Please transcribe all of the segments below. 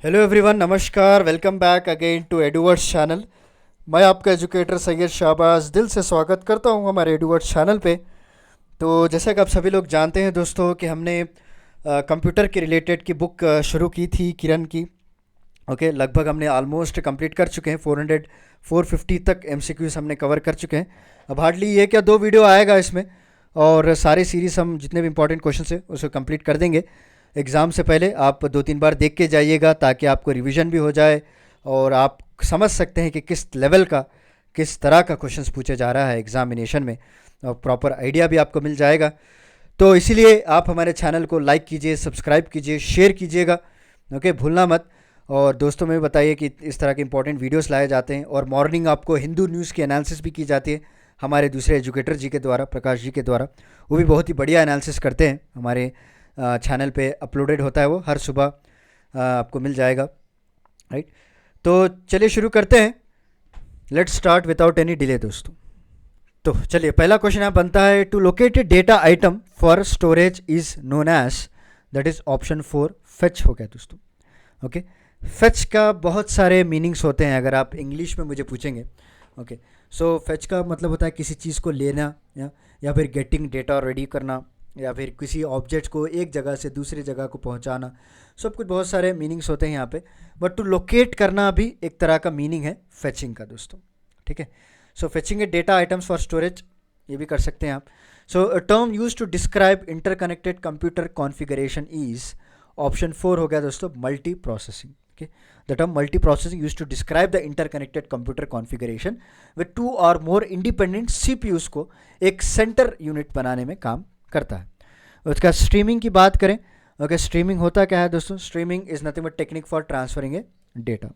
Hello everyone, नमस्कार। Welcome back again to एडुवर्ड्स channel. मैं आपका एजुकेटर सैयद शाहबाज दिल से स्वागत करता हूं हमारे एडुवर्ड्स चैनल पे। तो जैसा कि आप सभी लोग जानते हैं दोस्तों कि हमने कंप्यूटर के रिलेटेड की बुक शुरू की थी किरण की। ओके, लगभग हमने ऑलमोस्ट कंप्लीट कर चुके हैं। 450 तक एमसीक्यूज हमने कवर कर चुके हैं। अब हार्डली ये क्या 2 वीडियो आएगा इसमें, और सारी सीरीज़ हम जितने भी इंपॉर्टेंट क्वेश्चन है उसको कंप्लीट कर देंगे। एग्ज़ाम से पहले आप 2-3 बार देख के जाइएगा ताकि आपको रिवीजन भी हो जाए और आप समझ सकते हैं कि किस लेवल का, किस तरह का क्वेश्चंस पूछे जा रहा है एग्जामिनेशन में, और प्रॉपर आइडिया भी आपको मिल जाएगा। तो इसीलिए आप हमारे चैनल को लाइक कीजिए, सब्सक्राइब कीजिए, शेयर कीजिएगा। ओके, भूलना मत। और दोस्तों में भी बताइए कि इस तरह के इंपॉर्टेंट वीडियोस लाए जाते हैं, और मॉर्निंग आपको हिंदू न्यूज़ की एनालिसिस भी की जाती है हमारे दूसरे एजुकेटर जी के द्वारा, प्रकाश जी के द्वारा। वो भी बहुत ही बढ़िया एनालिसिस करते हैं। हमारे चैनल पे अपलोडेड होता है वो हर सुबह, आपको मिल जाएगा। राइट, तो चलिए शुरू करते हैं। Let's start without any delay दोस्तों। तो चलिए, पहला क्वेश्चन यहाँ बनता है, to locate data item for storage is known as, that is option 4 fetch हो गया दोस्तों। ओके, फेच का बहुत सारे मीनिंग्स होते हैं अगर आप इंग्लिश में मुझे पूछेंगे। ओके, सो फेच का मतलब होता है किसी चीज़ को लेना, या फिर गेटिंग डेटा रेडी करना, या फिर किसी ऑब्जेक्ट को एक जगह से दूसरी जगह को पहुंचाना। सब कुछ बहुत सारे मीनिंग्स होते हैं यहाँ पे, बट टू लोकेट करना भी एक तरह का मीनिंग है फेचिंग का दोस्तों। ठीक है, so fetching a data items for storage, ये भी कर सकते हैं आप। So term use to describe interconnected computer configuration is, option 4 हो गया दोस्तों, multi processing. Okay, the term multiprocessing used to describe the interconnected computer configuration with 2 or more independent CPUs को एक सेंटर यूनिट बनाने में काम करता है। उसका स्ट्रीमिंग की बात करें, ओके, स्ट्रीमिंग होता क्या है दोस्तों? Streaming is nothing but technique for transferring a data.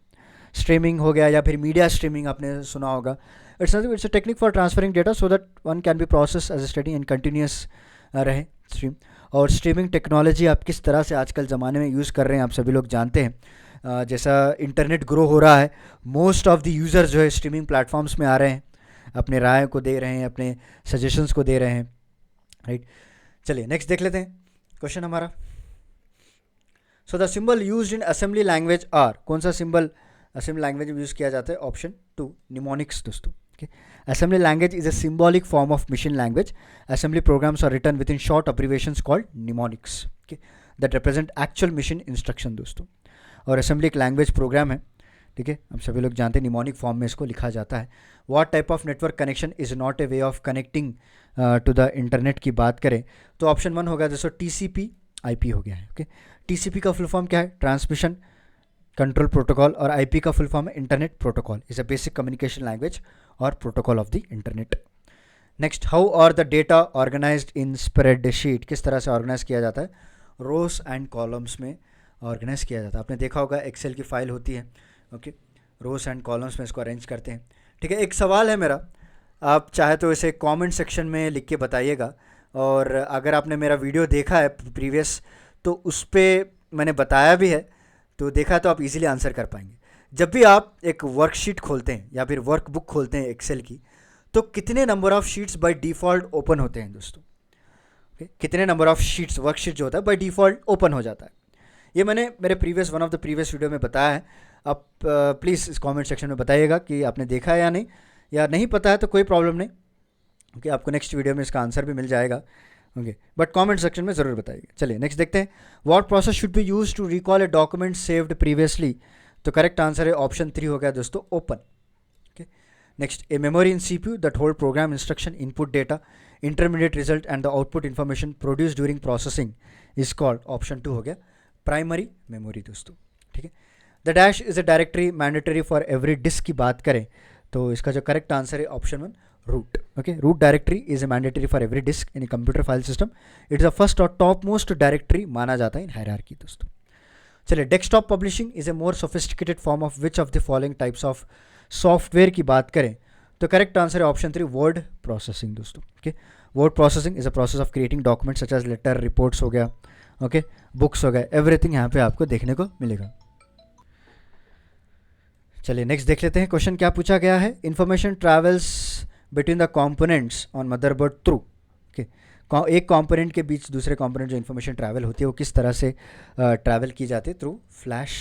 Streaming हो गया, या फिर मीडिया स्ट्रीमिंग आपने सुना होगा। It's a technique for transferring data so that one can be process as a study and continuous रहे स्ट्रीम। और स्ट्रीमिंग टेक्नोलॉजी आप किस तरह से आजकल ज़माने में यूज़ कर रहे हैं आप सभी लोग जानते हैं। जैसा इंटरनेट ग्रो हो रहा है, मोस्ट ऑफ द यूज़र्स जो है स्ट्रीमिंग प्लेटफॉर्म्स में आ रहे हैं, अपने राय को दे रहे हैं, अपने सजेशंस को दे रहे हैं। राइट, चलिए नेक्स्ट देख लेते हैं क्वेश्चन हमारा। So the symbol used in assembly language are, कौन सा सिंबल असेंबली लैंग्वेज में यूज़ किया जाता है? ऑप्शन 2 निमोनिक्स दोस्तों। Assembly language is a symbolic form of machine language. Assembly programs are written within short abbreviations called mnemonics, okay, that represent actual machine instruction दोस्तों। और assembly एक language program है, ठीक है, हम सभी लोग जानते हैं, निमोनिक फॉर्म में इसको लिखा जाता है। What type of network connection is not a way of connecting to the internet की बात करें तो ऑप्शन 1 होगा दोस्तों, TCP IP हो गया है। ओके, TCP का फुल फॉर्म क्या है? ट्रांसमिशन कंट्रोल प्रोटोकॉल, और IP का फुल फॉर्म है internet protocol, is a basic communication language और protocol of the internet. Next, how are the data organized in spreadsheet, किस तरह से ऑर्गेनाइज किया जाता है? रोज एंड कॉलम्स में ऑर्गेनाइज किया जाता है। आपने देखा होगा एक्सेल की फाइल होती है, ओके, रोज एंड कॉलम्स में इसको अरेंज करते हैं। ठीक है, एक सवाल है मेरा, आप चाहे तो इसे कमेंट सेक्शन में लिख के बताइएगा, और अगर आपने मेरा वीडियो देखा है प्रीवियस तो उस पर मैंने बताया भी है, तो देखा तो आप इजीली आंसर कर पाएंगे। जब भी आप एक वर्कशीट खोलते हैं या फिर वर्कबुक खोलते हैं एक्सेल की, तो कितने number of sheets by default open होते हैं दोस्तों? कितने नंबर ऑफ शीट्स, वर्कशीट जो होता है बाय डिफ़ॉल्ट ओपन हो जाता है? ये मैंने मेरे previous one of the previous video में बताया है। आप प्लीज़ इस कमेंट सेक्शन में बताइएगा कि आपने देखा है या नहीं, या नहीं पता है तो कोई प्रॉब्लम नहीं, ओके, आपको नेक्स्ट वीडियो में इसका आंसर भी मिल जाएगा। ओके, बट कमेंट सेक्शन में ज़रूर बताइएगा। चलिए नेक्स्ट देखते हैं, what process should be use to recall a document saved previously, तो करेक्ट आंसर है ऑप्शन 3 हो गया दोस्तों, open. Okay, next, a memory in CPU that hold program instruction, input data, intermediate result and the output information produce during processing is called, option 2 हो गया, primary memory दोस्तों। ठीक है, the dash is a directory mandatory for every disk की बात करें तो इसका जो करेक्ट आंसर है option 1, root. Okay, root directory is a mandatory for every disk in a computer file system. It is the first और top most directory माना जाता है इन हायरार्की दोस्तों। चलिए, desktop publishing is a more sophisticated form of which of the following types of software की बात करें तो करेक्ट आंसर है ऑप्शन 3, वर्ड प्रोसेसिंग दोस्तों। Okay, word processing is a process of creating documents such as letter, reports हो गया, okay, books हो गए, एवरीथिंग यहाँ पे आपको देखने को मिलेगा। चलिए नेक्स्ट देख लेते हैं, क्वेश्चन क्या पूछा गया है, information travels between the components on motherboard through. Okay, एक कंपोनेंट के बीच दूसरे कंपोनेंट जो इन्फॉर्मेशन ट्रैवल होती है वो किस तरह से ट्रैवल की जाती है? थ्रू फ्लैश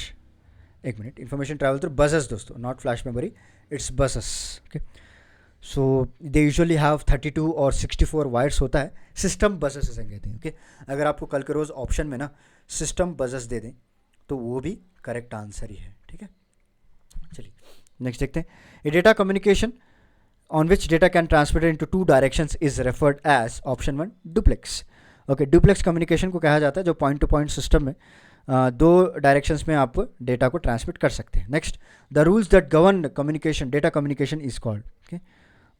एक मिनट, इन्फॉर्मेशन ट्रैवल थ्रू बसेस दोस्तों, not flash memory, it's buses. Okay, so they usually have 32 और 64 वायर्स होता है, सिस्टम बसेस इसे कहते हैं। ओके, अगर आपको कल के रोज़ ऑप्शन में ना सिस्टम बसेस दे दें तो वो भी करेक्ट आंसर ही है। ठीक है, चलिए नेक्स्ट देखते हैं। A data communication on which data can transmit into two directions is referred as option 1 duplex। Okay, duplex communication को कहा जाता है जो पॉइंट टू पॉइंट सिस्टम में दो डायरेक्शंस में आप डेटा को ट्रांसमिट कर सकते हैं। Next, the rules that govern communication data communication is called, okay,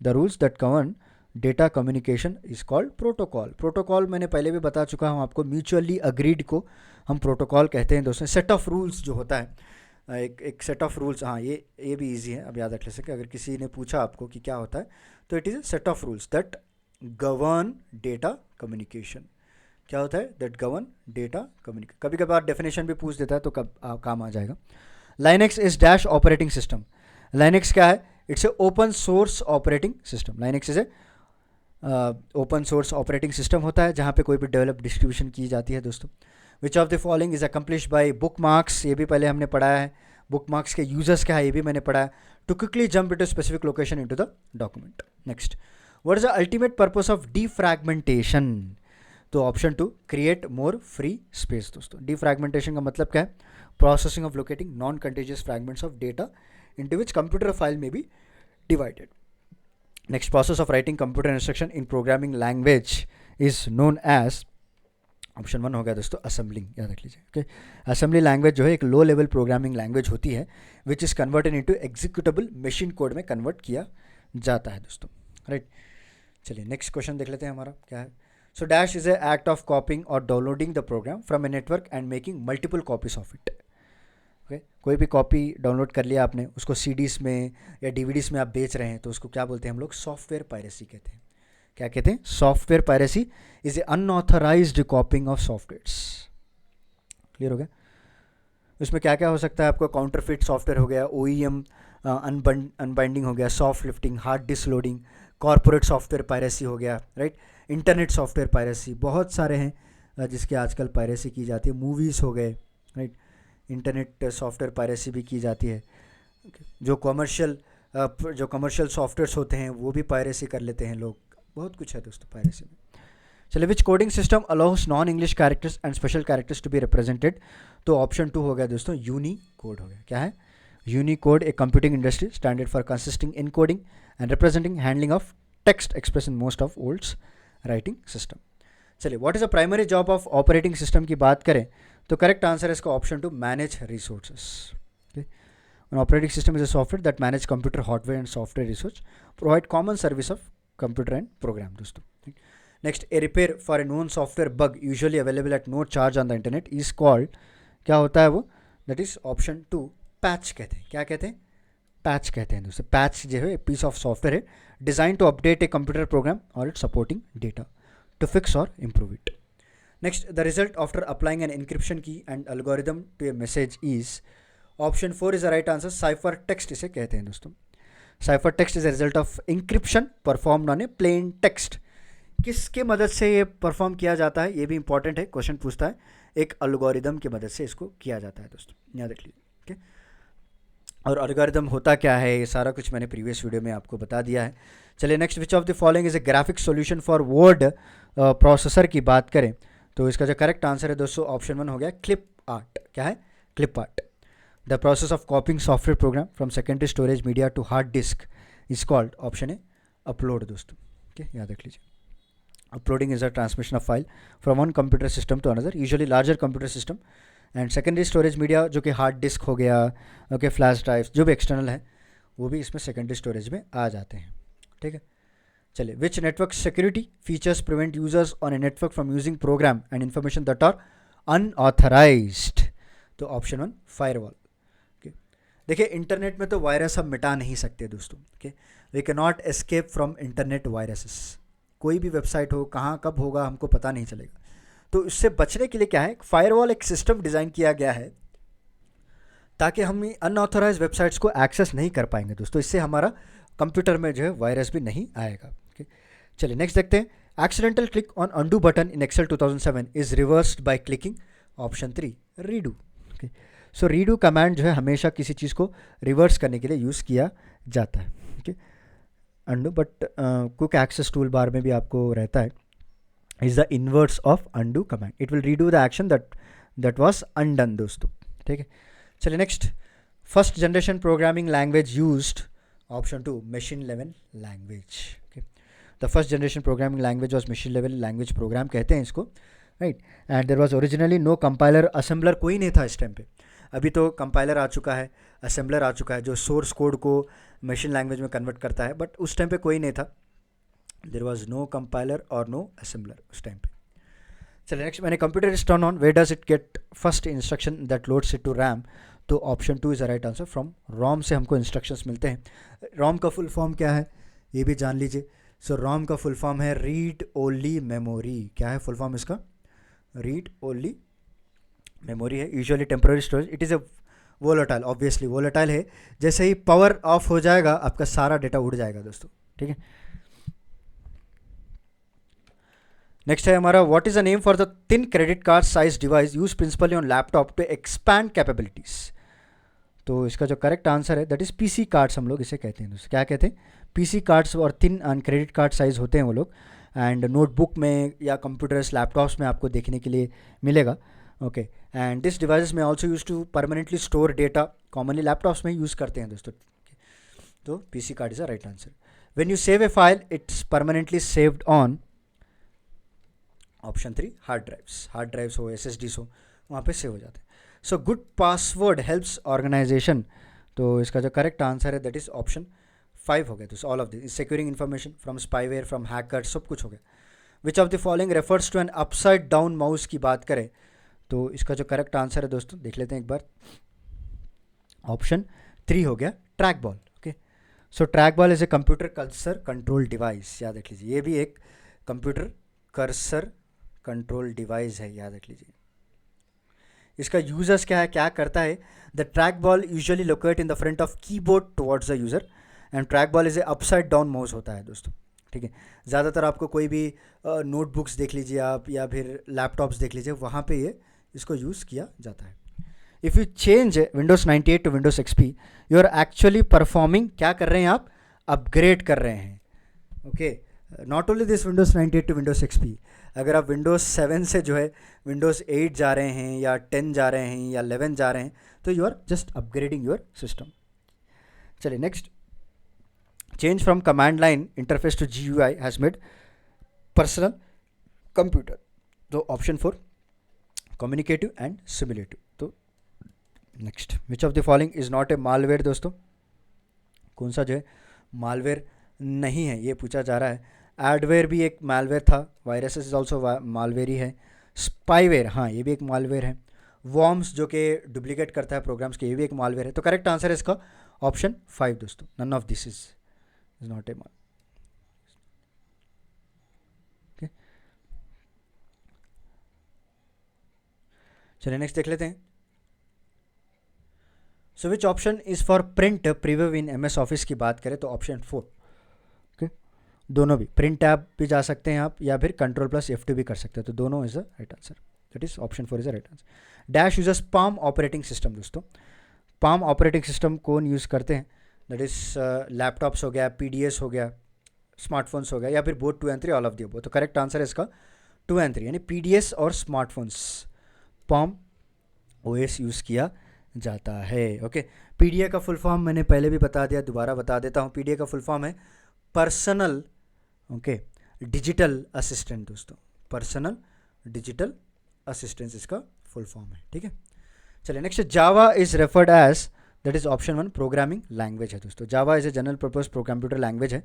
the rules that govern data communication is called protocol. Protocol मैंने पहले भी बता चुका हूँ आपको, म्यूचुअली अग्रीड को हम प्रोटोकॉल कहते हैं दोस्तों। सेट ऑफ रूल्स जो होता है, एक सेट ऑफ रूल्स, हाँ ये भी इजी है, अब याद रख ले सके। अगर किसी ने पूछा आपको कि क्या होता है तो it is a set of rules that govern data communication. क्या होता है? That govern data communication. कभी कभार डेफिनेशन भी पूछ देता है तो काम आ जाएगा। Linux is dash operating system. Linux क्या है? It's a open source operating system. Linux is a open source operating system होता है जहाँ पे कोई भी डेवलप डिस्ट्रीब्यूशन की जाती है दोस्तों। Which of the following is accomplish by bookmarks, ये भी पहले हमने पढ़ाया है। बुक मार्क्स के यूजर्स क्या है ये भी मैंने पढ़ा है। To quickly jump into specific location into the document. Next, what is the ultimate purpose of defragmentation? तो option 2, create more free space दोस्तों। डीफ्रैगमेंटेशन का मतलब क्या है? Processing of locating non contiguous fragments of data into which computer file में be divided. Next, process of writing computer instruction in programming language is known as, option 1 हो गया दोस्तों assembling, याद रख लीजिए। ओके, असेंबली लैंग्वेज जो है एक लो लेवल प्रोग्रामिंग लैंग्वेज होती है which is converted into executable machine code में कन्वर्ट किया जाता है दोस्तों, राइट। चलिए नेक्स्ट क्वेश्चन देख लेते हैं हमारा क्या है। So dash is a act of copying और downloading the program from a network and making multiple copies of it. Okay, कोई भी कॉपी डाउनलोड कर लिया आपने, उसको सीडीज़ में या डीवीडीज़ में आप बेच रहे हैं तो उसको क्या बोलते हैं हम लोग? सॉफ्टवेयर पायरेसी कहते हैं। क्या कहते हैं? Software piracy is a unauthorized copying of softwares. Clear हो गया? उसमें क्या क्या हो सकता है आपको? काउंटरफिट सॉफ्टवेयर हो गया, ओईएम अनबाइंडिंग हो गया, soft lifting, hard disk loading, corporate software piracy हो गया, राइट। इंटरनेट सॉफ्टवेयर पायरेसी, बहुत सारे हैं जिसके आजकल पायरेसी की जाती है। मूवीज़ हो गए, राइट। इंटरनेट सॉफ्टवेयर पायरेसी भी की जाती है। जो कमर्शियल सॉफ्टवेयर्स होते हैं वो भी पायरेसी कर लेते हैं लोग। बहुत कुछ है दोस्तों पायरेसी में। चलिए, which coding system allows non English characters and special characters to be represented? तो ऑप्शन 2 हो गया दोस्तों यूनिकोड हो गया। क्या है? Unicode a computing industry standard for consisting in coding and representing handling of text express in most of world's writing system. चलिए, what is the primary job of operating system की बात करें तो करेक्ट आंसर है इसका option 2, manage resources. An operating system is a software that manage computer hardware and software research, provide common service of computer and program दोस्तों। Next, a repair for a known software bug usually available at no charge on the internet is called, क्या होता है वो? That is option 2, patch कहते हैं। क्या कहते हैं? पैच कहते हैं दोस्तों। पैच जो है पीस ऑफ सॉफ्टवेयर है design to update a computer program और it supporting data to fix और improve it. Next, the result after applying an encryption key and algorithm to a message is, option 4 is the right answer, cipher text इसे कहते हैं दोस्तों। Cipher text is a result of encryption performed on a plain text. किसके मदद से ये perform किया जाता है? ये भी इंपॉर्टेंट है, क्वेश्चन पूछता है। एक एल्गोरिदम की मदद से इसको किया जाता है दोस्तों, याद रख लीजिए। ओके, और एल्गोरिदम होता क्या है ये सारा कुछ मैंने प्रीवियस वीडियो में आपको बता दिया है। चलिए next, which of the following is a graphic solution for word processor की बात करें तो इसका जो करेक्ट आंसर है दोस्तों ऑप्शन 1 हो गया क्लिप आर्ट। क्या है? Clip art. The process of copying software program from secondary storage media to hard disk is called, option A, upload दोस्तों। okay, याद रख लीजिए। Uploading is a transmission of file from one computer system to another, usually larger computer system, and secondary storage media जो कि hard disk हो गया, okay, flash drives जो भी external है वो भी इसमें secondary storage में आ जाते हैं। ठीक है, चलिए, which network security features prevent users on a network from using program and information that are unauthorized? तो ऑप्शन 1, फायरवॉल। देखिए, इंटरनेट में तो वायरस हम मिटा नहीं सकते दोस्तों। Okay, we can not escape from internet viruses. कोई भी वेबसाइट हो, कहाँ कब होगा हमको पता नहीं चलेगा। तो इससे बचने के लिए क्या है? फायरवॉल एक सिस्टम डिज़ाइन किया गया है ताकि हम अनऑथोराइज वेबसाइट्स को एक्सेस नहीं कर पाएंगे दोस्तों। इससे हमारा कंप्यूटर में जो है वायरस भी नहीं आएगा। ओके, चलिए नेक्स्ट देखते हैं। Accidental click on undo button in Excel 2007 is reversed by clicking, option 3, redo. Okay, so redo command जो है हमेशा किसी चीज़ को रिवर्स करने के लिए यूज़ किया जाता है. Okay, undo, but quick access tool bar में भी आपको रहता है, is the inverse of undo command. It will redo the action that was undone दोस्तों. ठीक है, चलिए next. First generation programming language used, option 2 machine level language. The first generation programming language was machine level language program कहते हैं इसको, right. And there was originally no compiler, assembler कोई नहीं था इस टाइम पे. अभी तो कंपाइलर आ चुका है, असेंबलर आ चुका है जो सोर्स कोड को मशीन लैंग्वेज में कन्वर्ट करता है, बट उस टाइम पे कोई नहीं था. देयर वाज नो कंपाइलर और नो असेंबलर उस टाइम पे. चलिए नेक्स्ट. मैंने computer is turn on, where does it get first instruction that loads it to RAM. तो option 2 is the right answer. From ROM से हमको इंस्ट्रक्शंस मिलते हैं. रोम का फुल फॉर्म क्या है ये भी जान लीजिए. सो रोम का फुल फॉर्म है रीड ओनली मेमोरी. क्या है फुल फॉर्म इसका? रीड ओनली मेमोरी है. Usually temporary storage. It is a volatile, obviously volatile है. जैसे ही पावर ऑफ हो जाएगा आपका सारा डेटा उड़ जाएगा दोस्तों. ठीक है, नेक्स्ट है हमारा, what is the name for the thin credit card size device use principally on laptop to expand capabilities. तो इसका जो करेक्ट आंसर है दैट इज पीसी कार्ड्स, हम लोग इसे कहते हैं दोस्तों. क्या कहते हैं? PC cards. और thin and credit card size होते हैं वो लोग. एंड नोटबुक में या कंप्यूटर्स लैपटॉप्स में आपको देखने के लिए मिलेगा. ओके, एंड दिस डिवाइसेस में also use to permanently store data. Commonly laptops में यूज़ करते हैं दोस्तों. तो PC card is the right answer. When you save a file it's permanently saved on, option 3 hard drives. Hard drives हो, SSDs हो, वहाँ पे सेव हो जाते हैं. So good password helps organization. तो इसका जो करेक्ट आंसर है दैट इज ऑप्शन 5 हो गया. तो all of this securing information from spyware, from hackers, सब कुछ हो गया. Which of the following refers to an upside down mouse की बात करें तो इसका जो करेक्ट आंसर है दोस्तों देख लेते हैं एक बार. ऑप्शन 3 हो गया, track ball. Okay, so track ball is a computer cursor control device. याद रख लीजिए, ये भी एक कंप्यूटर कर्सर कंट्रोल डिवाइस है, याद रख लीजिए. इसका यूजर्स क्या है, क्या करता है? The track ball usually locate in the front of keyboard towards the user. And track ball is a upside down mouse होता है दोस्तों. ठीक है, ज़्यादातर आपको कोई भी नोटबुक्स देख लीजिए आप या फिर लैपटॉप्स देख लीजिए, वहाँ पे ये इसको यूज़ किया जाता है. If you change Windows 98 to Windows XP, you are actually performing, क्या कर रहे हैं आप? अपग्रेड कर रहे हैं. Okay, not only this Windows 98 to Windows XP. अगर आप विंडोज़ 7 से जो है विंडोज़ 8 जा रहे हैं या 10 जा रहे हैं या 11 जा रहे हैं तो you are just upgrading your system. चलिए next. Change from command line interface to GUI has made personal computer. तो ऑप्शन 4 कम्युनिकेटिव एंड सिमुलेटिव. तो next, which of the following is not a malware. दोस्तों कौन सा जो है malware नहीं है ये पूछा जा रहा है. एडवेयर भी एक मालवेयर था. वायरसेस इज ऑल्सो मालवेयर ही है. स्पाईवेयर, हाँ ये भी एक मालवेयर है. वॉर्म्स जो कि डुप्लीकेट करता है प्रोग्राम्स के, ये भी एक मालवेयर है. तो करेक्ट आंसर है इसका ऑप्शन 5 दोस्तों. None of this is not a mal. चलिए नेक्स्ट देख लेते हैं. So which option is for print preview in MS office की बात करें तो ऑप्शन 4. ओके, दोनों भी प्रिंट टैब भी जा सकते हैं आप या फिर Ctrl+F2 भी कर सकते हैं. तो दोनों is the right answer. That is option 4 is the right answer. Dash users palm operating system. दोस्तों पाम ऑपरेटिंग सिस्टम कौन यूज़ करते हैं? दैट इज लैपटॉप्स हो गया, PDS हो गया, स्मार्टफोन्स हो गया या फिर both 2 and 3, all of the above. तो करेक्ट आंसर है इसका 2 and 3, यानी PDS और स्मार्टफोन्स पाम OS यूज़ किया जाता है. ओके, PDA का फुल फॉर्म मैंने पहले भी बता दिया, दोबारा बता देता हूँ. PDA का फुल फॉर्म है पर्सनल डिजिटल असिस्टेंट. दोस्तों पर्सनल डिजिटल असिस्टेंट इसका फुल फॉर्म है. ठीक है, चलिए next. Java is referred as, that is option 1 programming language है दोस्तों. Java is a general purpose computer language है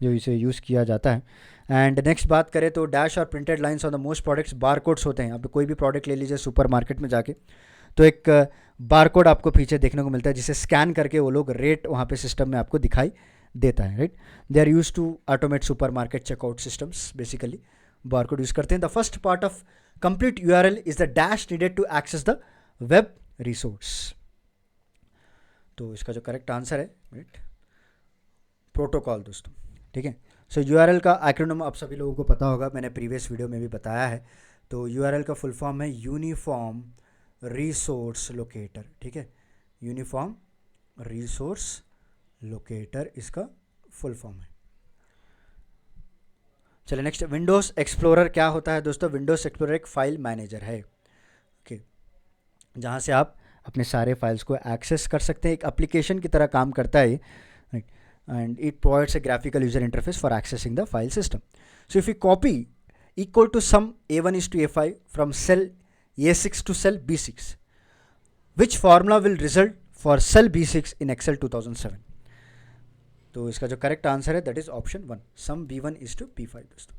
जो इसे यूज़ किया जाता है. एंड नेक्स्ट बात करें तो डैश और printed lines on the most products barcodes होते हैं. आप कोई भी प्रोडक्ट ले लीजिए सुपर मार्केट में जाके तो एक बारकोड आपको पीछे देखने को मिलता है जिसे स्कैन करके वो लोग रेट वहाँ पे सिस्टम में आपको दिखाई देता है. Right, they are use to automate super market checkout systems. Basically barcode use करते हैं. The first part of complete URL is the dash needed to access the web resource. तो इसका जो करेक्ट आंसर है राइट प्रोटोकॉल दोस्तों. ठीक है, सो URL का एक्रोनिम आप सभी लोगों को पता होगा, मैंने प्रीवियस वीडियो में भी बताया है. तो URL का फुल फॉर्म है यूनिफॉर्म रिसोर्स लोकेटर, ठीक है, यूनिफॉर्म रिसोर्स लोकेटर इसका फुल फॉर्म है। चलिए नेक्स्ट, विंडोज़ एक्सप्लोरर क्या होता है दोस्तों? विंडोज़ एक्सप्लोरर एक फाइल मैनेजर है, ओके, जहाँ से आप अपने सारे फाइल्स को एक्सेस कर सकते हैं। एक एप्लीकेशन की तरह काम करता है, right, and it provides a graphical user interface for accessing the file system. So if you copy equal to sum A1 is to A5 from cell A6 to cell B6, which formula will result for cell B6 in Excel 2007? तो इसका जो correct answer है that is option 1, sum B1 is to B5 दोस्तों।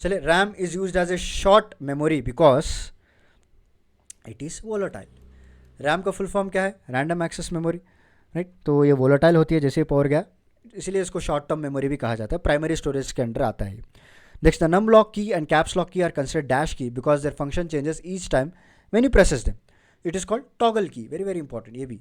चलिए, RAM is used as a short memory because it is volatile. RAM का full form क्या है? Random access memory, right. तो ये वोलेटाइल होती है जैसे पावर गया, इसलिए इसको शॉर्ट टर्म मेमोरी भी कहा जाता है, प्राइमरी स्टोरेज के अंडर आता है। Next, the num lock key and caps lock key are considered dash key because their function changes each time when you presses them. It is called toggle key. Very very important. ये भी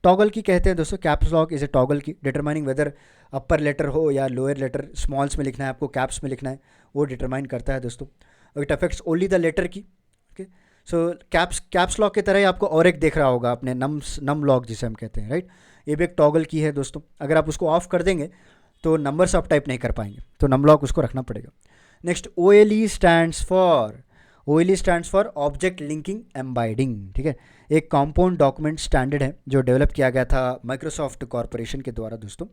toggle key कहते हैं दोस्तों। caps lock is a toggle key determining whether upper letter हो या lower letter, smalls में लिखना है आपको, caps में लिखना है, वो determine करता है दोस्तों। It affects only the letter key. Okay. So caps lock की तरह ही आपको और एक देख रहा होगा आपने, num lock जिसे हम कहते हैं, राइट। ये भी एक toggle key है दोस्तों। अगर आप उसको ऑफ कर देंगे तो नंबर्स आप टाइप नहीं कर पाएंगे, तो num lock उसको रखना पड़ेगा। Next, OLE stands for object linking embedding, ठीक है। एक कंपाउंड डॉक्यूमेंट स्टैंडर्ड है जो डेवलप किया गया था माइक्रोसॉफ्ट कॉर्पोरेशन के द्वारा दोस्तों,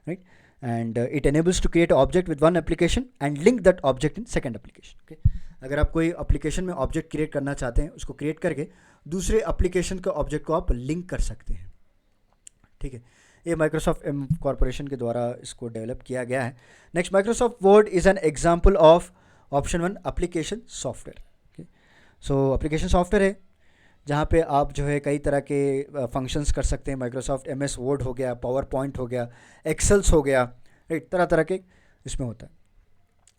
right, and it enables to create object with one application and link that object in second application, okay. अगर आप कोई एप्लीकेशन में ऑब्जेक्ट क्रिएट करना चाहते हैं, उसको क्रिएट करके दूसरे एप्लीकेशन के ऑब्जेक्ट को आप लिंक कर सकते हैं, ठीक है। ये माइक्रोसॉफ्ट कॉर्पोरेशन के द्वारा इसको डेवलप किया गया है। Next, Microsoft word is an example of option 1 application software, okay. So application software है जहाँ पे आप जो है कई तरह के फंक्शंस कर सकते हैं। माइक्रोसॉफ्ट MS वर्ड हो गया, पावर पॉइंट हो गया, एक्सेल्स हो गया, राइट, तरह तरह के इसमें होता है।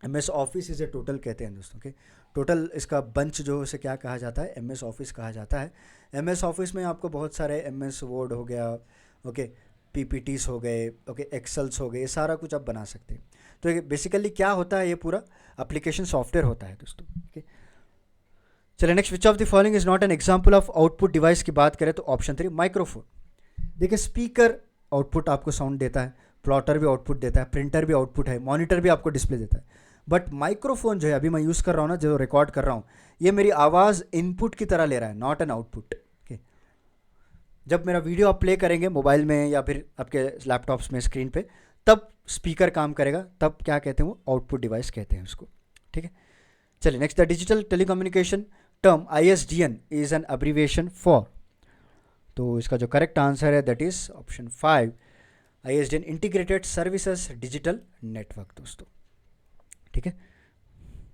MS office is a total कहते हैं दोस्तों, ओके। टोटल इसका बंच जो उसे क्या कहा जाता है? MS ऑफिस कहा जाता है। MS ऑफिस में आपको बहुत सारे MS वर्ड हो गया, ओके, PPTs हो गए, ओके, एक्सेल्स हो गए, ये सारा कुछ आप बना सकते हैं। तो ये बेसिकली क्या होता है? ये पूरा एप्लीकेशन सॉफ्टवेयर होता है दोस्तों, ओके। चलिए next, which of the following is not an example of output device की बात करें तो ऑप्शन 3 माइक्रोफोन। देखिए, स्पीकर आउटपुट आपको साउंड देता है, प्लॉटर भी आउटपुट देता है, प्रिंटर भी आउटपुट है, मॉनिटर भी आपको डिस्प्ले देता है, बट माइक्रोफोन जो है अभी मैं यूज़ कर रहा हूँ ना, जो रिकॉर्ड कर रहा हूँ, ये मेरी आवाज़ इनपुट की तरह ले रहा है, नॉट एन आउटपुट। जब मेरा वीडियो आप प्ले करेंगे मोबाइल में या फिर आपके लैपटॉप्स में स्क्रीन पे, तब स्पीकर काम करेगा, तब क्या कहते हैं? वो आउटपुट डिवाइस कहते हैं उसको, ठीक है। चलिए next, the digital telecommunication term ISDN is an abbreviation for, तो इसका जो करेक्ट आंसर है that is option 5, ISDN integrated services digital network दोस्तों, ठीक है।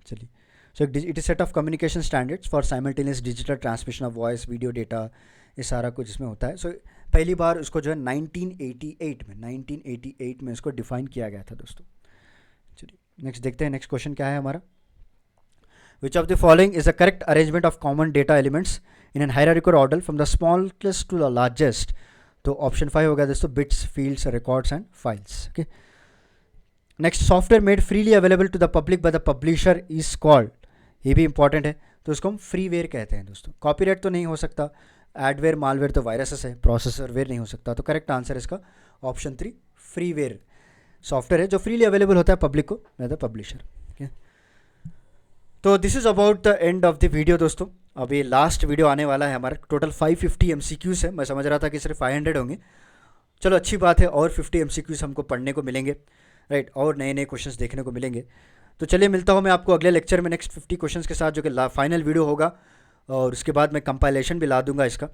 चलिए, so it is set of communication standards for simultaneous digital transmission of voice, video, data, ये सारा कुछ इसमें होता है। सो पहली बार उसको जो है 1988 में इसको डिफाइन किया गया था दोस्तों। चलिए नेक्स्ट देखते हैं, नेक्स्ट क्वेश्चन क्या है हमारा। Which of the following is the correct arrangement of common data elements in an hierarchical order from the smallest to the largest? तो ऑप्शन 5 हो गया दोस्तों, bits, fields, records and files, okay. Next, software made freely available to the public by the publisher is called, ये भी important है, तो उसको हम फ्रीवेयर कहते हैं दोस्तों। कॉपीराइट तो नहीं हो सकता, एडवेयर, मालवेयर तो वायरसेस है, प्रोसेसर वेयर नहीं हो सकता, तो करेक्ट आंसर इसका ऑप्शन 3 फ्रीवेयर सॉफ्टवेयर है जो फ्रीली अवेलेबल होता है पब्लिक को बाय द पब्लिशर, ओके। तो this is about the end of the video दोस्तों। अभी लास्ट वीडियो आने वाला है हमारा, टोटल 550 MCQs है, मैं समझ रहा था कि सिर्फ 500 होंगे, चलो अच्छी बात है, और 50 MCQs हमको पढ़ने को मिलेंगे, राइट, और नए नए क्वेश्चंस देखने को मिलेंगे। तो चलिए मिलता हूँ मैं आपको अगले लेक्चर में नेक्स्ट 50 क्वेश्चंस के साथ, जो कि फाइनल वीडियो होगा, और उसके बाद मैं कंपाइलेशन भी ला दूंगा इसका।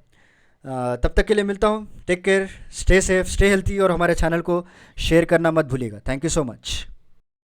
तब तक के लिए मिलता हूँ, take care, stay safe, stay healthy, और हमारे चैनल को शेयर करना मत भूलिएगा। Thank you so much.